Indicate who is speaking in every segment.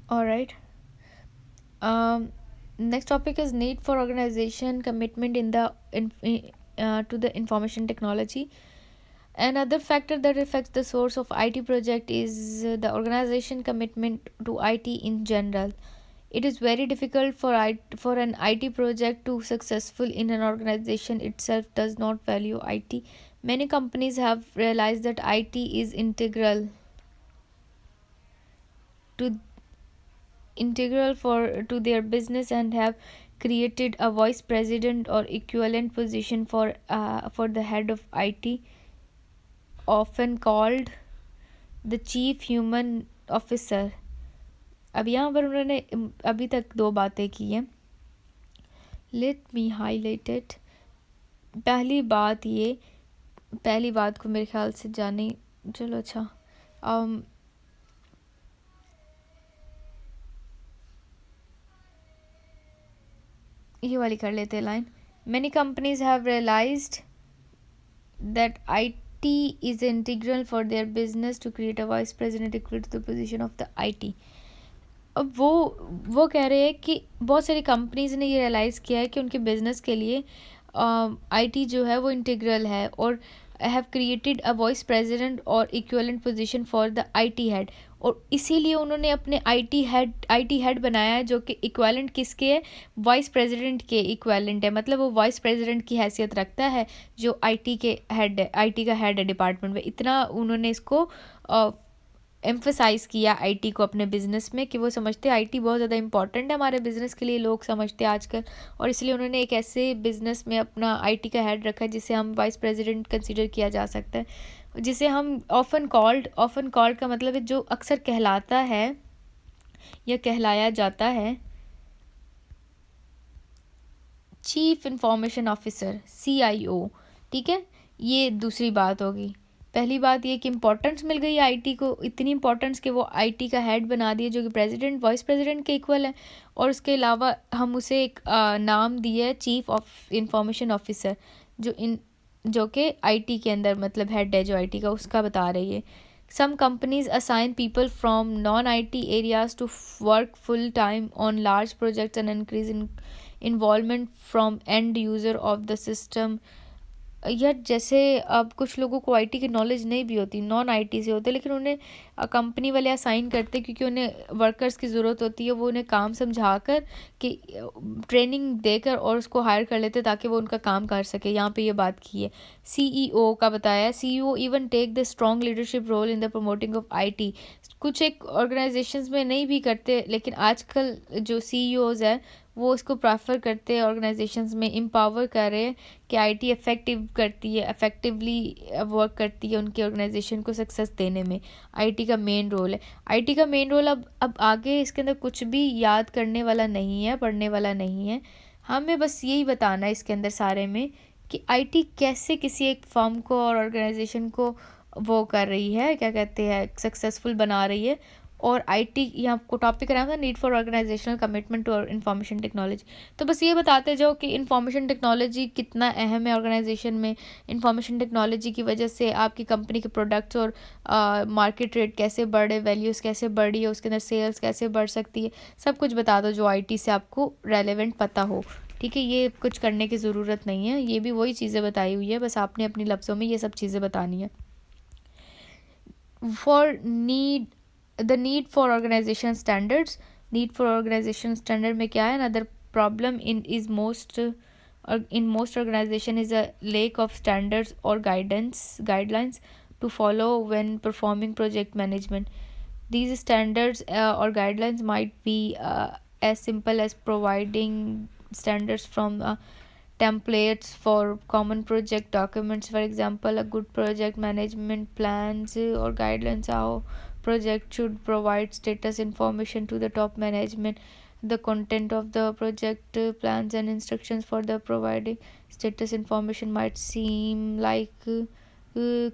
Speaker 1: All right. Um, Next topic is need for organization commitment to the information technology. Another factor that affects the source of IT project is the organization commitment to IT in general. It is very difficult for an IT project to successful in an organization itself does not value IT. Many companies have realized that IT is to integral for to their business and have created a vice president or equivalent position for the head of IT, often called the chief human officer. अब यहाँ पर उन्होंने अभी तक दो बातें की हैं. Let me highlight it. पहली बात ये पहली बात को मेरे ख्याल से जाने. चलो अच्छा. um, ये वाली कर लेते हैं line. Many companies have realized that IT is integral for their business to create a vice president equal to the position of the IT. अब वो कह रहे हैं कि बहुत सारी कंपनीज ने ये रियलाइज़ किया है कि उनके बिजनेस के लिए आईटी जो है वो इंटीग्रल है और have created a vice president और equivalent position for the IT head. और इसीलिए उन्होंने अपने आईटी हेड बनाया है जो कि इक्विवेलेंट किसके है, वाइस प्रेसिडेंट के इक्विवेलेंट है. मतलब वो वाइस प्रेसिडेंट की हैसियत रखता है जो आईटी के हेड है, आईटी का हेड है डिपार्टमेंट में. इतना उन्होंने इसको एम्फसाइज़ किया आईटी को अपने बिज़नेस में कि वो समझते हैं आईटी बहुत ज़्यादा इंपॉर्टेंट है हमारे बिज़नेस के लिए, लोग समझते हैं आजकल. और इसलिए उन्होंने एक ऐसे बिज़नेस में अपना आईटी का हेड रखा है जिसे हम वाइस प्रेसिडेंट कंसीडर किया जा सकता है, जिसे हम ऑफन कॉल्ड का मतलब है जो अक्सर कहलाता है या कहलाया जाता है चीफ इंफॉर्मेशन ऑफिसर, CIO. ठीक है, ये दूसरी बात होगी. पहली बात ये कि इम्पोर्टेंस मिल गई आईटी को, इतनी इम्पोर्टेंस कि वो आईटी का हेड बना दिए जो कि प्रेसिडेंट वाइस प्रेसिडेंट के इक्वल है. और उसके अलावा हम उसे एक नाम दिए है चीफ ऑफ इंफॉर्मेशन ऑफिसर, जो कि आईटी के अंदर मतलब हेड है जो आईटी का, उसका बता रही है. Some companies assign people from non-IT areas to work full time on large projects and increase in involvement from end user of the system. यार जैसे अब कुछ लोगों को आईटी की नॉलेज नहीं भी होती, नॉन आईटी से होते, लेकिन उन्हें कंपनी वाले असाइन करते क्योंकि उन्हें वर्कर्स की ज़रूरत होती है. वो उन्हें काम समझा कर कि ट्रेनिंग देकर और उसको हायर कर लेते ताकि वो उनका काम कर सके. यहाँ पे ये बात की है. सीईओ का बताया, CEO even take the strong leadership role in the promoting of IT. कुछ एक ऑर्गेनाइजेशंस में नहीं भी करते, लेकिन आजकल जो सीईओज है वो इसको प्रेफर करते हैं ऑर्गेनाइजेशंस में, एम्पावर कर रहे हैं कि आईटी इफ़ेक्टिवली वर्क करती है उनकी ऑर्गेनाइजेशन को सक्सेस देने में. आईटी का मेन रोल है. आईटी का मेन रोल अब आगे इसके अंदर कुछ भी याद करने वाला नहीं है, पढ़ने वाला नहीं है. हमें बस यही बताना है इसके अंदर सारे में कि आईटी कैसे किसी एक फर्म को और ऑर्गेनाइजेशन को वो कर रही है, क्या कहते हैं, सक्सेसफुल बना रही है. और आईटी यहाँ आपको टॉपिक कराया था need for organisational commitment to information technology. तो बस ये बताते जाओ कि इंफॉर्मेशन टेक्नोलॉजी कितना अहम है ऑर्गेनाइजेशन में. इंफॉर्मेशन टेक्नोलॉजी की वजह से आपकी कंपनी के प्रोडक्ट्स और मार्केट रेट कैसे बढ़े, वैल्यूज़ कैसे बढ़ी है, उसके अंदर सेल्स कैसे बढ़ सकती है, सब कुछ बता दो जो आईटी से आपको रेलेवेंट पता हो. ठीक है, ये कुछ करने की ज़रूरत नहीं है, ये भी वही चीज़ें बताई हुई है, बस आपने अपनी लफ्ज़ों में ये सब चीज़ें बतानी है. For the need for organization standards. Need for organization standard में क्या है, another problem in most organization is a lack of standards or guidelines to follow when performing project management. These standards or guidelines might be as simple as providing standards from templates for common project documents. For example, a good project management plans or guidelines how project should provide status information to the top management. The content of the project plans and instructions for the providing status information might seem like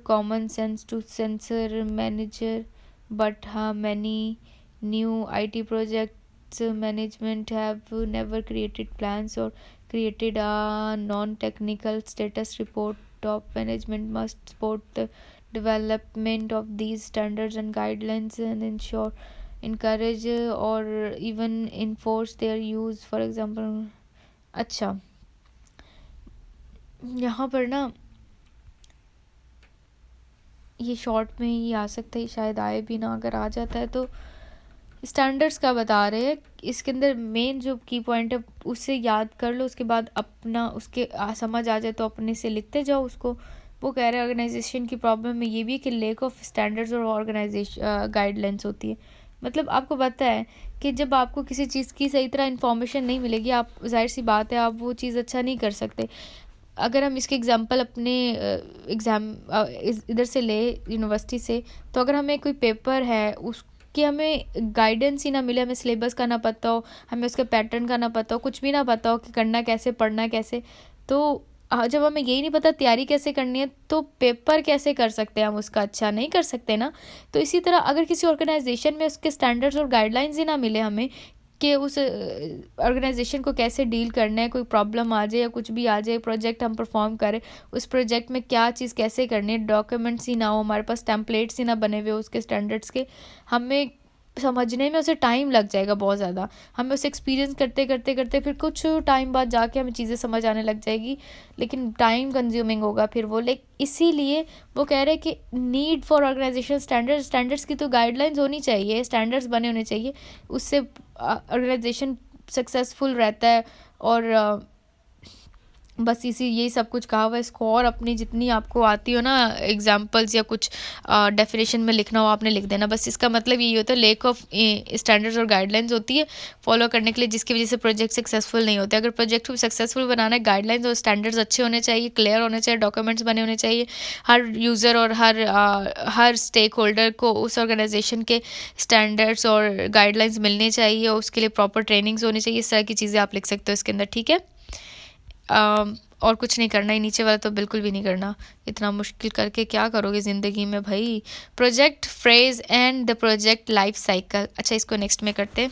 Speaker 1: common sense to sensor manager, but many new IT projects management have never created plans or created a non-technical status report. Top management must support the development of these standards and guidelines and ensure encourage और even enforce their use for example. अच्छा, यहाँ पर ना ये short में ही आ सकता है, शायद आए भी ना, अगर आ जाता है तो स्टैंडर्ड्स का बता रहे हैं। इसके अंदर मेन जो की पॉइंट है उससे याद कर लो, उसके बाद अपना उसके समझ आ जाए तो अपने से लिखते जाओ उसको। वो कह रहे हैं ऑर्गेनाइजेशन की प्रॉब्लम में ये भी है कि लेक ऑफ स्टैंडर्ड्स और ऑर्गेनाइजेशन गाइडलाइंस होती है। मतलब आपको पता है कि जब आपको किसी चीज़ की सही तरह इन्फॉर्मेशन नहीं मिलेगी, आप जाहिर सी बात है आप वो चीज़ अच्छा नहीं कर सकते। अगर हम इसके एग्जांपल अपने इधर से ले यूनिवर्सिटी से, तो अगर हमें कोई पेपर है उसकी हमें गाइडेंस ही ना मिले, हमें सिलेबस का ना पता हो, हमें उसके पैटर्न का ना पता हो, कुछ भी ना पता हो कि करना कैसे, पढ़ना कैसे, तो जब हमें यही नहीं पता तैयारी कैसे करनी है, तो पेपर कैसे कर सकते हैं हम उसका, अच्छा नहीं कर सकते ना। तो इसी तरह अगर किसी ऑर्गेनाइजेशन में उसके स्टैंडर्ड्स और गाइडलाइंस ही ना मिले हमें कि उस ऑर्गेनाइजेशन को कैसे डील करना है, कोई प्रॉब्लम आ जाए या कुछ भी आ जाए, प्रोजेक्ट हम परफॉर्म करें, उस प्रोजेक्ट में क्या चीज़ कैसे करनी है, डॉक्यूमेंट्स ही ना हो हमारे पास, टेम्पलेट्स ही ना बने हुए उसके स्टैंडर्ड्स के, हमें समझने में उसे टाइम लग जाएगा बहुत ज़्यादा। हमें उसे एक्सपीरियंस करते करते करते फिर कुछ टाइम बाद जाके हमें चीज़ें समझ आने लग जाएगी, लेकिन टाइम कंज्यूमिंग होगा फिर वो। इसीलिए वो कह रहे हैं कि नीड फॉर ऑर्गेनाइजेशन स्टैंडर्ड्स की तो गाइडलाइंस होनी चाहिए, स्टैंडर्ड्स बने होने चाहिए, उससे ऑर्गेनाइजेशन सक्सेसफुल रहता है। और बस यही सब कुछ कहा हुआ है। इसको और अपनी जितनी आपको आती हो ना एग्जांपल्स या कुछ डेफिनेशन में लिखना हो आपने लिख देना। बस इसका मतलब यही होता है, लेक ऑफ स्टैंडर्ड्स और गाइडलाइंस होती है फॉलो करने के लिए, जिसकी वजह से प्रोजेक्ट सक्सेसफुल नहीं होते। अगर प्रोजेक्ट को सक्सेसफुल बनाना है, गाइडलाइंस और स्टैंडर्ड्स अच्छे होने चाहिए, क्लियर होने चाहिए, डॉक्यूमेंट्स बने होने चाहिए, हर यूज़र और हर स्टेक होल्डर को उस ऑर्गेनाइजेशन के स्टैंडर्ड्स और गाइडलाइंस मिलने चाहिए, और उसके लिए प्रॉपर ट्रेनिंग्स होनी चाहिए। इस तरह की चीज़ें आप लिख सकते हो इसके अंदर, ठीक है। और कुछ नहीं करना है, नीचे वाला तो बिल्कुल भी नहीं करना, इतना मुश्किल करके क्या करोगे ज़िंदगी में भाई। Project phrase and the project life cycle. अच्छा, इसको नेक्स्ट में करते हैं।